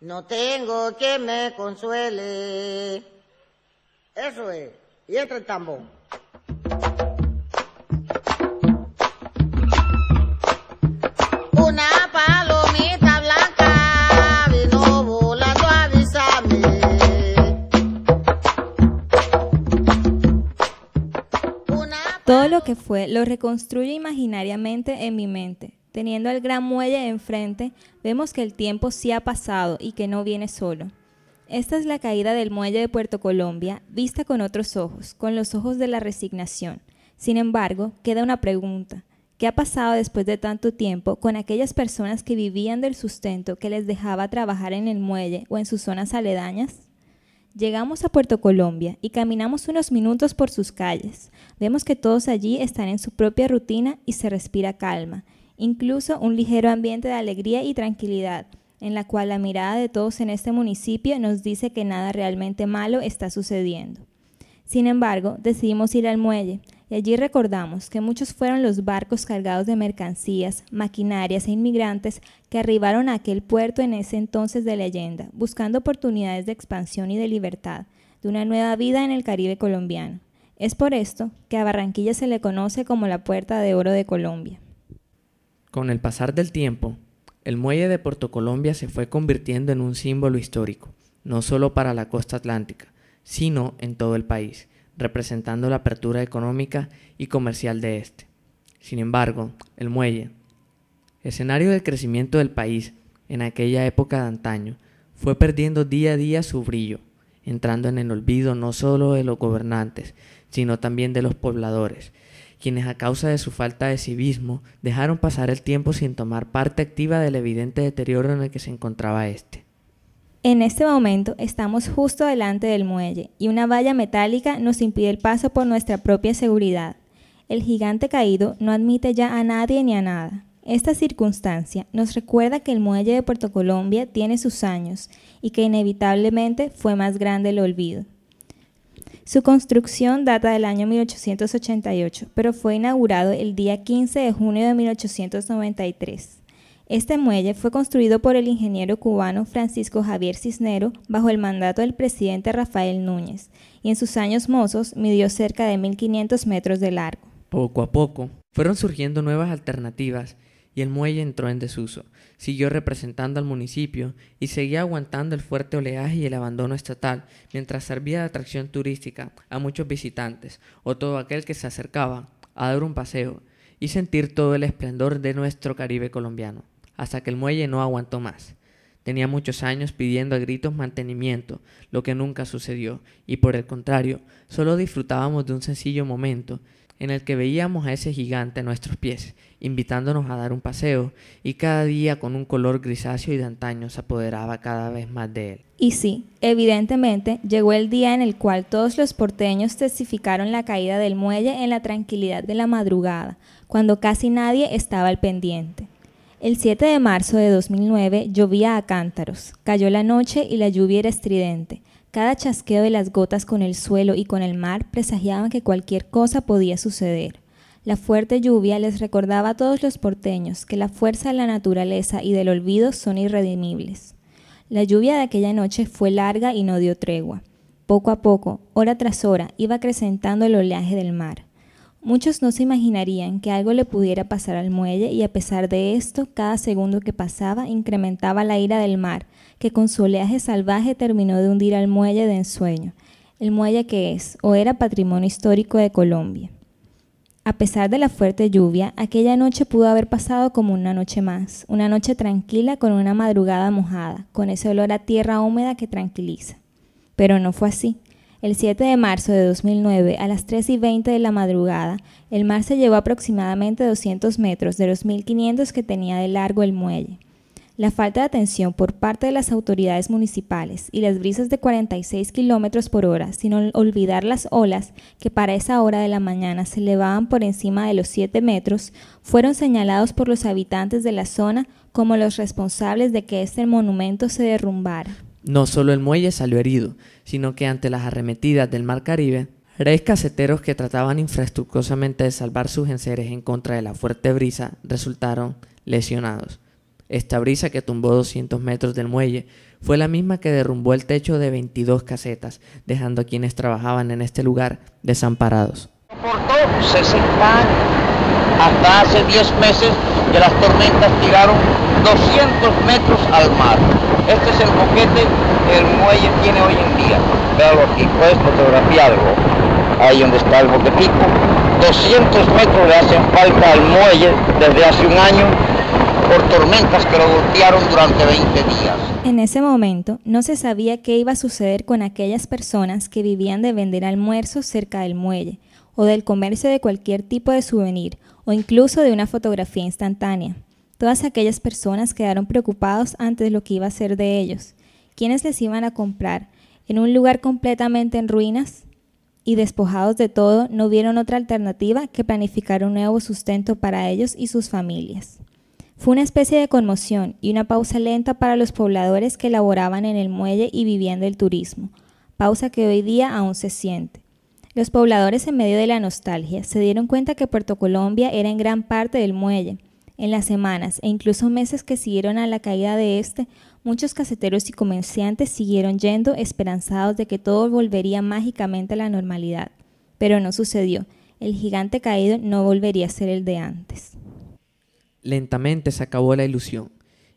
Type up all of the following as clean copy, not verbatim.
No tengo quien me consuele. Eso es. Y entra el tambor. Una palomita blanca vino volando a avisarme. Todo lo que fue lo reconstruyo imaginariamente en mi mente. Teniendo el gran muelle enfrente, vemos que el tiempo sí ha pasado y que no viene solo. Esta es la caída del muelle de Puerto Colombia, vista con otros ojos, con los ojos de la resignación. Sin embargo, queda una pregunta. ¿Qué ha pasado después de tanto tiempo con aquellas personas que vivían del sustento que les dejaba trabajar en el muelle o en sus zonas aledañas? Llegamos a Puerto Colombia y caminamos unos minutos por sus calles. Vemos que todos allí están en su propia rutina y se respira calma. Incluso un ligero ambiente de alegría y tranquilidad, en la cual la mirada de todos en este municipio nos dice que nada realmente malo está sucediendo. Sin embargo, decidimos ir al muelle, y allí recordamos que muchos fueron los barcos cargados de mercancías, maquinarias e inmigrantes que arribaron a aquel puerto en ese entonces de leyenda, buscando oportunidades de expansión y de libertad, de una nueva vida en el Caribe colombiano. Es por esto que a Barranquilla se le conoce como la Puerta de Oro de Colombia. Con el pasar del tiempo, el muelle de Puerto Colombia se fue convirtiendo en un símbolo histórico, no solo para la costa atlántica, sino en todo el país, representando la apertura económica y comercial de este. Sin embargo, el muelle, escenario del crecimiento del país en aquella época de antaño, fue perdiendo día a día su brillo, entrando en el olvido no solo de los gobernantes, sino también de los pobladores, quienes a causa de su falta de civismo dejaron pasar el tiempo sin tomar parte activa del evidente deterioro en el que se encontraba este. En este momento estamos justo delante del muelle y una valla metálica nos impide el paso por nuestra propia seguridad. El gigante caído no admite ya a nadie ni a nada. Esta circunstancia nos recuerda que el muelle de Puerto Colombia tiene sus años y que inevitablemente fue más grande el olvido. Su construcción data del año 1888, pero fue inaugurado el día 15 de junio de 1893. Este muelle fue construido por el ingeniero cubano Francisco Javier Cisnero bajo el mandato del presidente Rafael Núñez, y en sus años mozos midió cerca de 1.500 metros de largo. Poco a poco, fueron surgiendo nuevas alternativas y el muelle entró en desuso. Siguió representando al municipio y seguía aguantando el fuerte oleaje y el abandono estatal mientras servía de atracción turística a muchos visitantes o todo aquel que se acercaba a dar un paseo y sentir todo el esplendor de nuestro Caribe colombiano, hasta que el muelle no aguantó más. Tenía muchos años pidiendo a gritos mantenimiento, lo que nunca sucedió, y por el contrario, solo disfrutábamos de un sencillo momento en el que veíamos a ese gigante a nuestros pies, invitándonos a dar un paseo, y cada día con un color grisáceo y de antaño se apoderaba cada vez más de él. Y sí, evidentemente llegó el día en el cual todos los porteños testificaron la caída del muelle en la tranquilidad de la madrugada, cuando casi nadie estaba al pendiente. El 7 de marzo de 2009 llovía a cántaros, cayó la noche y la lluvia era estridente. Cada chasqueo de las gotas con el suelo y con el mar presagiaban que cualquier cosa podía suceder. La fuerte lluvia les recordaba a todos los porteños que la fuerza de la naturaleza y del olvido son irredimibles. La lluvia de aquella noche fue larga y no dio tregua. Poco a poco, hora tras hora, iba acrecentando el oleaje del mar. Muchos no se imaginarían que algo le pudiera pasar al muelle y a pesar de esto, cada segundo que pasaba incrementaba la ira del mar, que con su oleaje salvaje terminó de hundir al muelle de ensueño, el muelle que es o era patrimonio histórico de Colombia. A pesar de la fuerte lluvia, aquella noche pudo haber pasado como una noche más, una noche tranquila con una madrugada mojada, con ese olor a tierra húmeda que tranquiliza. Pero no fue así. El 7 de marzo de 2009, a las 3:20 de la madrugada, el mar se llevó aproximadamente 200 metros de los 1.500 que tenía de largo el muelle. La falta de atención por parte de las autoridades municipales y las brisas de 46 kilómetros por hora, sin olvidar las olas que para esa hora de la mañana se elevaban por encima de los 7 metros, fueron señalados por los habitantes de la zona como los responsables de que este monumento se derrumbara. No solo el muelle salió herido, sino que ante las arremetidas del Mar Caribe, 3 caseteros que trataban infructuosamente de salvar sus enseres en contra de la fuerte brisa resultaron lesionados. Esta brisa que tumbó 200 metros del muelle fue la misma que derrumbó el techo de 22 casetas, dejando a quienes trabajaban en este lugar desamparados. Soportó 60 años, hasta hace 10 meses que las tormentas tiraron 200 metros al mar. Este es el boquete que el muelle tiene hoy en día. Véalo aquí, puedes fotografiarlo. Ahí donde está el boquetico. 200 metros le hacen falta al muelle desde hace un año por tormentas que lo golpearon durante 20 días. En ese momento no se sabía qué iba a suceder con aquellas personas que vivían de vender almuerzos cerca del muelle, o del comercio de cualquier tipo de souvenir, o incluso de una fotografía instantánea. Todas aquellas personas quedaron preocupados ante lo que iba a ser de ellos. ¿Quiénes les iban a comprar? En un lugar completamente en ruinas y despojados de todo, no vieron otra alternativa que planificar un nuevo sustento para ellos y sus familias. Fue una especie de conmoción y una pausa lenta para los pobladores que laboraban en el muelle y vivían del turismo, pausa que hoy día aún se siente. Los pobladores, en medio de la nostalgia, se dieron cuenta que Puerto Colombia era en gran parte del muelle. En las semanas e incluso meses que siguieron a la caída de este, muchos caseteros y comerciantes siguieron yendo esperanzados de que todo volvería mágicamente a la normalidad. Pero no sucedió. El gigante caído no volvería a ser el de antes. Lentamente se acabó la ilusión,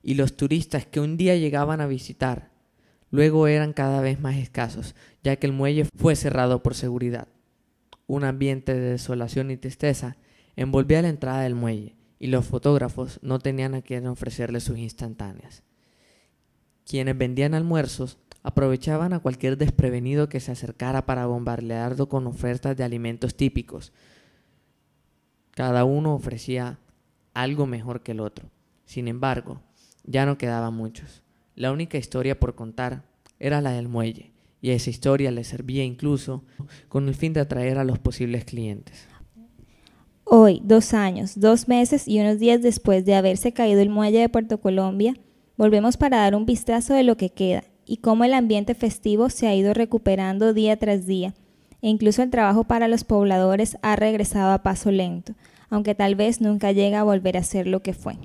y los turistas que un día llegaban a visitar, luego eran cada vez más escasos, ya que el muelle fue cerrado por seguridad. Un ambiente de desolación y tristeza envolvía la entrada del muelle, y los fotógrafos no tenían a quien ofrecerles sus instantáneas. Quienes vendían almuerzos aprovechaban a cualquier desprevenido que se acercara para bombardearlo con ofertas de alimentos típicos. Cada uno ofrecía algo mejor que el otro. Sin embargo, ya no quedaban muchos. La única historia por contar era la del muelle, y esa historia le servía incluso con el fin de atraer a los posibles clientes. Hoy, 2 años, 2 meses y unos días después de haberse caído el muelle de Puerto Colombia, volvemos para dar un vistazo de lo que queda y cómo el ambiente festivo se ha ido recuperando día tras día, e incluso el trabajo para los pobladores ha regresado a paso lento, aunque tal vez nunca llega a volver a ser lo que fue.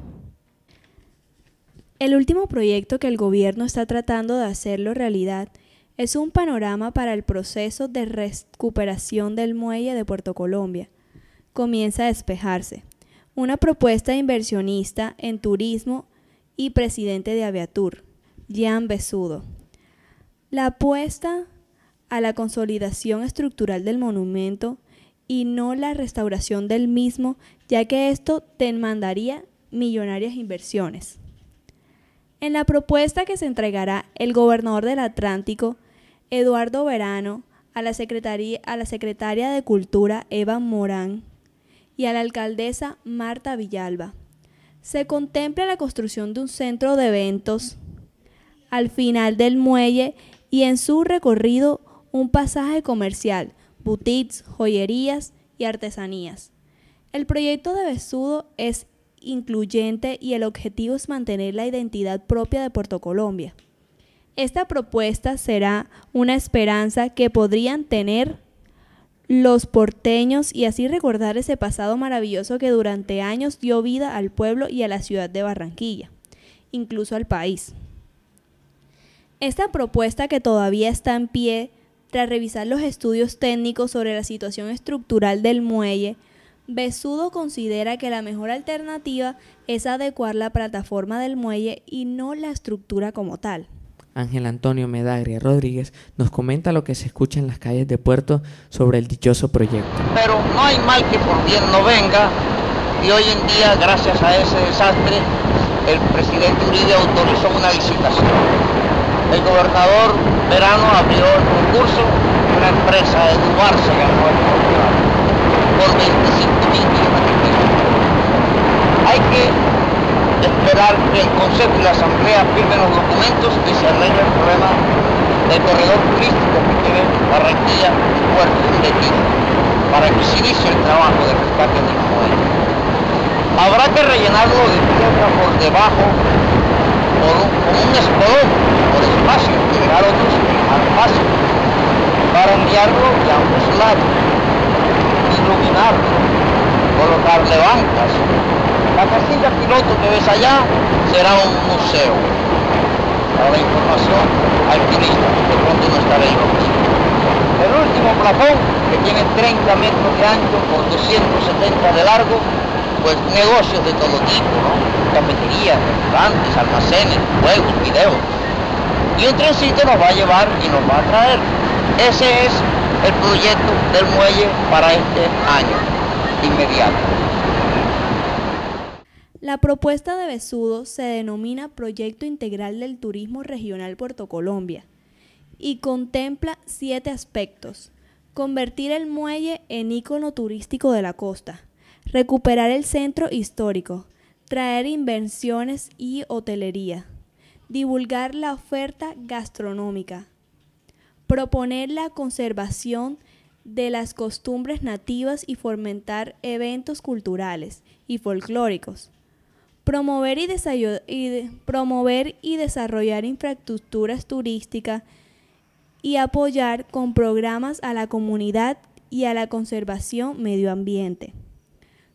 El último proyecto que el gobierno está tratando de hacerlo realidad es un panorama para el proceso de recuperación del muelle de Puerto Colombia. Comienza a despejarse. Una propuesta de inversionista en turismo y presidente de Aviatur, Jean Bessudo. La apuesta a la consolidación estructural del monumento y no la restauración del mismo, ya que esto demandaría millonarias inversiones. En la propuesta que se entregará el gobernador del Atlántico, Eduardo Verano, a la secretaria de Cultura, Eva Morán, y a la alcaldesa Marta Villalba, se contempla la construcción de un centro de eventos al final del muelle y en su recorrido un pasaje comercial, boutiques, joyerías y artesanías. El proyecto de Bessudo es incluyente y el objetivo es mantener la identidad propia de Puerto Colombia. Esta propuesta será una esperanza que podrían tener los porteños y así recordar ese pasado maravilloso que durante años dio vida al pueblo y a la ciudad de Barranquilla, incluso al país. Esta propuesta, que todavía está en pie, tras revisar los estudios técnicos sobre la situación estructural del muelle, Bessudo considera que la mejor alternativa es adecuar la plataforma del muelle y no la estructura como tal. Ángel Antonio Medagria Rodríguez nos comenta lo que se escucha en las calles de Puerto sobre el dichoso proyecto. Pero no hay mal que por bien no venga, y hoy en día, gracias a ese desastre, el presidente Uribe autorizó una licitación. El gobernador Verano abrió el concurso, una empresa de Dubar se ganó el contrato por 25.000 millones de pesos. Hay que esperar que el Consejo y la Asamblea firmen los documentos y se arregle el problema del corredor turístico que tiene Barranquilla y Puerto de Destino, para que se inicie el trabajo de rescate del muelle. Habrá que rellenarlo de tierra por debajo, con un espolón, por espacio, y dejar otros al paso, para enviarlo ya a un lados, iluminarlo, colocarle bancas. La casilla piloto que ves allá será un museo. para la información al turista de pronto no está lejos. El último plafón, que tiene 30 metros de ancho por 270 de largo, pues negocios de todo tipo, ¿no? Cafeterías, restaurantes, almacenes, juegos, videos. Y un trencito nos va a llevar y nos va a traer. Ese es el proyecto del muelle para este año inmediato. La propuesta de Besudo se denomina Proyecto Integral del Turismo Regional Puerto Colombia y contempla 7 aspectos: convertir el muelle en ícono turístico de la costa, recuperar el centro histórico, traer inversiones y hotelería, divulgar la oferta gastronómica, proponer la conservación de las costumbres nativas y fomentar eventos culturales y folclóricos, promover y desarrollar infraestructuras turísticas y apoyar con programas a la comunidad y a la conservación medio ambiente.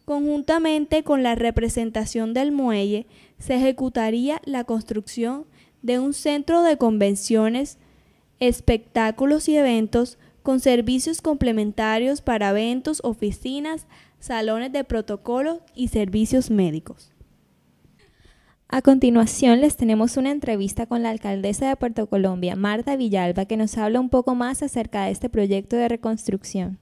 Conjuntamente con la representación del muelle, se ejecutaría la construcción de un centro de convenciones, espectáculos y eventos con servicios complementarios para eventos, oficinas, salones de protocolo y servicios médicos. A continuación les tenemos una entrevista con la alcaldesa de Puerto Colombia, Marta Villalba, que nos habla un poco más acerca de este proyecto de reconstrucción.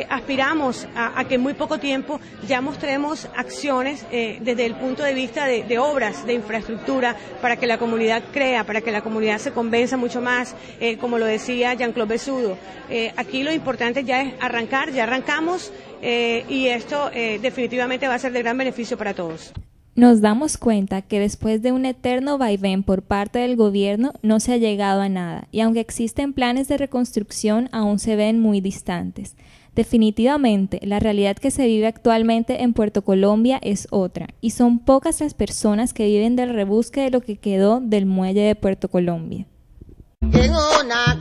Aspiramos a que en muy poco tiempo ya mostremos acciones desde el punto de vista de obras, de infraestructura, para que la comunidad crea, para que la comunidad se convenza mucho más, como lo decía Jean-Claude Besudo. Aquí lo importante ya es arrancar, ya arrancamos y esto definitivamente va a ser de gran beneficio para todos. Nos damos cuenta que después de un eterno vaivén por parte del gobierno no se ha llegado a nada, y aunque existen planes de reconstrucción, aún se ven muy distantes. Definitivamente, la realidad que se vive actualmente en Puerto Colombia es otra, y son pocas las personas que viven del rebusque de lo que quedó del muelle de Puerto Colombia. En una